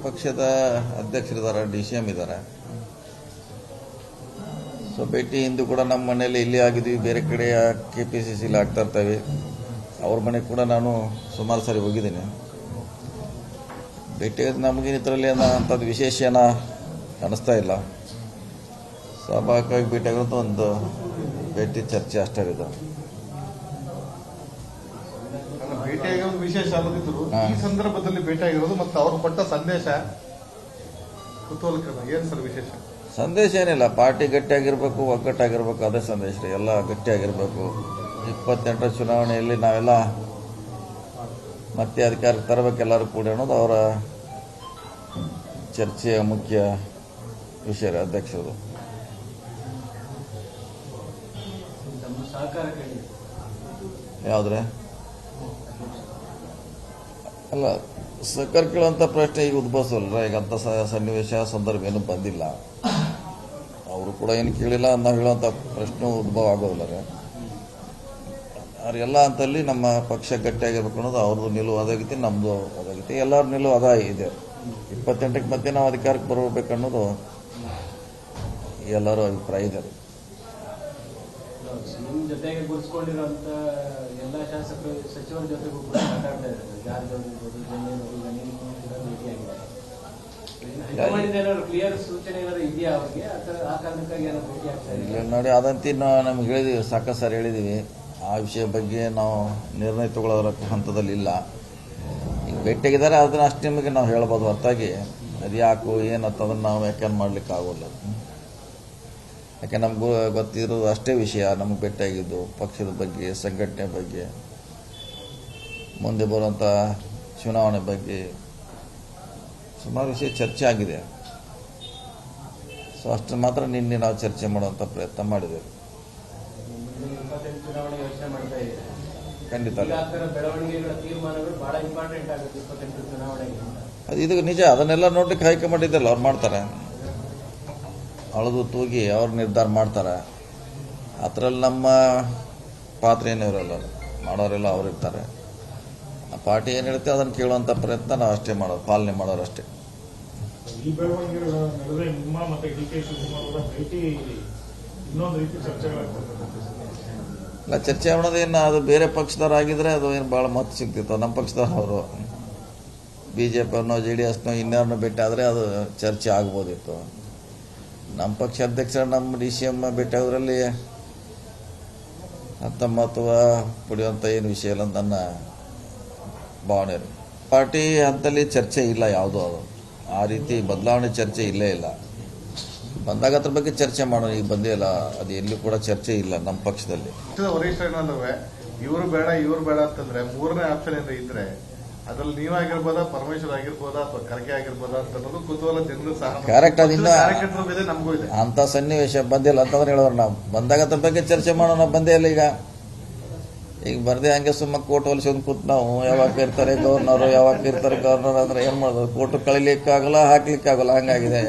ಪಕ್ಷದ ಅಧ್ಯಕ್ಷರಿದ್ದಾರೆ, DCM ಇದ್ದಾರೆ. So ಭೇಟಿ ಇಂದು ಕೂಡ ನಮ್ಮ ಮನೆಯಲ್ಲಿ ಇಲ್ಲಿ ಆಗಿದ್ವಿ, ಬೇರೆ ಕಡೆ KPCCಲಿ ಆಗ್ತಾ ಇರ್ತವೆ. ಅವ್ರ ಮನೆಗೆ ಕೂಡ ನಾನು ಸುಮಾರು ಸಾರಿ ಹೋಗಿದ್ದೀನಿ. ಭೇಟಿ ನಮಗೆ ಇದರಲ್ಲಿ ಅಂಥದ್ದು ವಿಶೇಷ ಏನ ಕಾಣಿಸ್ತಾ ಇಲ್ಲ. ಸ್ವಾಭಾವಿಕವಾಗಿ ಭೇಟಿಯಾಗಿರೋದು ಒಂದು ಭೇಟಿ ಚರ್ಚೆ ಅಷ್ಟೇ ಇದೆ. ಭೇಟಿಯಾಗಿರೋದು ವಿಶೇಷ ಅಲ್ಲದಿದ್ರು ಈ ಸಂದರ್ಭದಲ್ಲಿ ಭೇಟಿಯಾಗಿರೋದು ಮತ್ತು ಅವರು ಕೊಟ್ಟ ಸಂದೇಶ ಕುತೂಹಲಕರ. ಏನು ಸರ್ ವಿಶೇಷ ಸಂದೇಶ? ಏನಿಲ್ಲ, ಪಾರ್ಟಿ ಗಟ್ಟಿಯಾಗಿರ್ಬೇಕು, ಒಗ್ಗಟ್ಟಾಗಿರ್ಬೇಕು, ಅದೇ ಸಂದೇಶ ರೀ. ಎಲ್ಲ ಗಟ್ಟಿಯಾಗಿರ್ಬೇಕು. 28ರ ಚುನಾವಣೆಯಲ್ಲಿ ನಾವೆಲ್ಲ ಮತ್ತೆ ಅಧಿಕಾರಕ್ಕೆ ತರಬೇಕು ಎಲ್ಲರೂ ಕೂಡಿ ಅನ್ನೋದು ಅವರ ಚರ್ಚೆಯ ಮುಖ್ಯ ವಿಷಯ ರೀ ಅಧ್ಯಕ್ಷರು. ಯಾವುದ್ರೆ ಅಲ್ಲ, ಸಹಕಾರ ಕೇಳುವಂಥ ಪ್ರಶ್ನೆ ಈಗ ಉದ್ಭವಿಸಲ್ಲ. ಈಗ ಅಂಥ ಸನ್ನಿವೇಶ ಸಂದರ್ಭ ಏನೂ ಬಂದಿಲ್ಲ. ಅವರು ಕೂಡ ಏನು ಕೇಳಿಲ್ಲ, ನಾವು ಹೇಳುವಂಥ ಪ್ರಶ್ನೆ ಉದ್ಭವ ಆಗೋದಿಲ್ಲ ರೀ. ಅವ್ರೆಲ್ಲ ಅಂತಲ್ಲಿ ನಮ್ಮ ಪಕ್ಷ ಗಟ್ಟಿಯಾಗಿರ್ಬೇಕು ಅನ್ನೋದು ಅವ್ರದ್ದು ನಿಲುವು ಅದಾಗೈತಿ, ನಮ್ಮದು ಅದಾಗೈತಿ, ಎಲ್ಲರ ನಿಲುವು ಅದ ಇದೆ. 28ಕ್ಕೆ ಮತ್ತೆ ನಾವು ಅಧಿಕಾರಕ್ಕೆ ಬರಬೇಕನ್ನೋದು ಎಲ್ಲರ ಅಭಿಪ್ರಾಯ ಇದೆ. ಜೊತೆಗೆ ಗುರುಸ್ಕೊಂಡಿರುವಂತ ಎಲ್ಲ ಶಾಸಕರು ಸಚಿವರ ಜೊತೆಗೂ ಕೂಡ ಮಾತಾಡ್ತಾ ಇದ್ದಾರೆ. ಕ್ಲಿಯರ್ ಸೂಚನೆ ಏನಾದ್ರು ಇದೆಯಾ ಅವ್ರಿಗೆ? ಆ ಕಾರಣಕ್ಕಾಗಿ ಏನಾದ್ರು ಭೇಟಿ ಆಗ್ತಾ ಇಲ್ಲ ನೋಡಿ, ಅದಂತಿ ನಮ್ಗೆ ಹೇಳಿದೀವಿ, ಸಾಕಷ್ಟು ಸಾರಿ ಹೇಳಿದೀವಿ. ಆ ವಿಷಯ ಬಗ್ಗೆ ನಾವು ನಿರ್ಣಯ ತಗೊಳ್ಳೋದ್ರ ಹಂತದಲ್ಲಿ ಇಲ್ಲ. ಈಗ ಭೇಟಿಯಾಗಿದ್ದಾರೆ, ಅದನ್ನ ಅಷ್ಟು ನಿಮಗೆ ನಾವು ಹೇಳ್ಬೋದು. ಹೊರತಾಗಿ ಅದು ಯಾಕೋ ಏನಂತ ಅದನ್ನು ನಾವು ವ್ಯಾಖ್ಯಾನ ಮಾಡ್ಲಿಕ್ಕೆ ಆಗೋಲ್ಲ. ಯಾಕೆ ನಮಗೂ ಗೊತ್ತಿರೋದು ಅಷ್ಟೇ ವಿಷಯ. ನಮಗೆ ಭೇಟಿಯಾಗಿದ್ದು ಪಕ್ಷದ ಬಗ್ಗೆ, ಸಂಘಟನೆ ಬಗ್ಗೆ, ಮುಂದೆ ಬರುವಂಥ ಚುನಾವಣೆ ಬಗ್ಗೆ ಸುಮಾರು ವಿಷಯ ಚರ್ಚೆ ಆಗಿದೆ. ಸೊ ಅಷ್ಟು ಮಾತ್ರ ನಿನ್ನೆ ನಾವು ಚರ್ಚೆ ಮಾಡುವಂಥ ಪ್ರಯತ್ನ ಮಾಡಿದ್ದೇವೆ. ಚುನಾವಣೆ ಯೋಚನೆ ಮಾಡ್ತಾ ಇದೆ. ಖಂಡಿತ ಬೆಳವಣಿಗೆಗಳ ತೀರ್ಮಾನಗಳು ಬಹಳ ಇಂಪಾರ್ಟೆಂಟ್ ಆಗುತ್ತೆ 28 ಚುನಾವಣೆಗೆ. ಅದು ಇದು ನಿಜ. ಅದನ್ನೆಲ್ಲ ನೋಡ್ಲಿಕ್ಕೆ ಹೈಕಮಾಂಡ್ ಇದೆಯಲ್ಲ, ಅವ್ರು ಮಾಡ್ತಾರೆ. ಅಳದು ತೂಗಿ ಅವ್ರು ನಿರ್ಧಾರ ಮಾಡ್ತಾರೆ. ಅದರಲ್ಲಿ ನಮ್ಮ ಪಾತ್ರ ಏನೂ ಇರೋಲ್ಲ. ಮಾಡೋರೆಲ್ಲ ಅವ್ರು ಇರ್ತಾರೆ. ಆ ಪಾರ್ಟಿ ಏನು ಹೇಳುತ್ತೆ ಅದನ್ನು ಕೇಳುವಂಥ ಪ್ರಯತ್ನ ನಾವು ಅಷ್ಟೇ ಮಾಡೋದು, ಪಾಲನೆ ಮಾಡೋರು ಅಷ್ಟೇ. ಈ ಬೆಳವಣಿಗೆಗಳ ನಡುವೆ ನಿಮ್ಮ ಮತ್ತು DK ಶಿವಕುಮಾರ್ ಅವರ ಭೇಟಿ ಇನ್ನೊಂದು ರೀತಿ ಚರ್ಚೆಗಳಾಗ್ತದೆ. ಇಲ್ಲ, ಚರ್ಚೆ ಮಾಡೋದೇನು, ಅದು ಬೇರೆ ಪಕ್ಷದವರಾಗಿದ್ದರೆ ಅದು ಏನು ಭಾಳ ಮಹತ್ವ ಸಿಗ್ತಿತ್ತು. ನಮ್ಮ ಪಕ್ಷದವರು BJPನೋ JDSನೋ ಇನ್ಯಾರನ್ನೋ ಭೇಟಿ ಆದರೆ ಅದು ಚರ್ಚೆ ಆಗ್ಬೋದಿತ್ತು. ನಮ್ಮ ಪಕ್ಷ ಅಧ್ಯಕ್ಷರು ನಮ್ಮ DCM ಭೇಟಿ ಆಗೋದ್ರಲ್ಲಿ ಅಂತ ಮಹತ್ವ ಪಡೆಯುವಂಥ ಏನು ವಿಷಯ ಇಲ್ಲ ಅಂತ ನನ್ನ ಭಾವನೆ. ಪಾರ್ಟಿ ಹಂತಲ್ಲಿ ಚರ್ಚೆ ಇಲ್ಲ ಯಾವುದೋ, ಅದು ಆ ರೀತಿ ಬದಲಾವಣೆ ಚರ್ಚೆ ಇಲ್ಲೇ ಇಲ್ಲ. ಬಂದಾಗ ಅದ್ರ ಬಗ್ಗೆ ಚರ್ಚೆ ಮಾಡೋಣ. ಈಗ ಬಂದೇ ಇಲ್ಲ, ಅದು ಎಲ್ಲಿ ಕೂಡ ಚರ್ಚೆ ಇಲ್ಲ ನಮ್ಮ ಪಕ್ಷದಲ್ಲಿ. ವರಿಷ್ಠ ಏನಂದ್ರೆ ಇವರು ಬೇಡ ಅಂತಂದ್ರೆ ಮೂರನೇ ಆಪ್ಷನ್ ಏನಾರ ಇದ್ರೆ ಅದ್ರಲ್ಲಿ ನೀವಾಗಿರ್ಬೋದಾ, ಪರಮೇಶ್ವರ್ ಆಗಿರ್ಬೋದಾ, ಅಥವಾ ಖರ್ಗೆ ಆಗಿರ್ಬೋದಾ ಅಂತ ಅನ್ನೋದು ಕುತೂಹಲ ಜನರು ಸಹ. ಕರೆಕ್ಟ್, ಅದಿನ್ನ ಕಾರ್ಯಕರ್ತರ ಮೇಲೆ ನಮಗೂ ಇದೆ. ಅಂತ ಸನ್ನಿವೇಶ ಬಂದಿಲ್ಲ ಅಂತಂದ್ರೆ ಹೇಳೋರು. ನಾವು ಬಂದಾಗ ಅದ್ರ ಬಗ್ಗೆ ಚರ್ಚೆ ಮಾಡೋಣ. ಬಂದೇ ಇಲ್ಲ. ಈಗ ಬರ್ದೆ ಹಂಗೆ ಸುಮ್ಮ ಕೋರ್ಟ್ ಹೊಲಿಸೋದು ಕೂತ್ ನಾವು ಯಾವಾಗ ಇರ್ತಾರೆ ಗವರ್ನರ್, ಯಾವಾಗ ಇರ್ತಾರೆ ಗವರ್ನರ್ ಅಂದ್ರೆ ಏನ್ ಮಾಡೋದು? ಕೋರ್ಟ್ ಕಳಿಲಿಕ್ಕಾಗಲ್ಲ, ಹಾಕ್ಲಿಕ್ಕಾಗಲ್ಲ, ಹಂಗಾಗಿದೆ.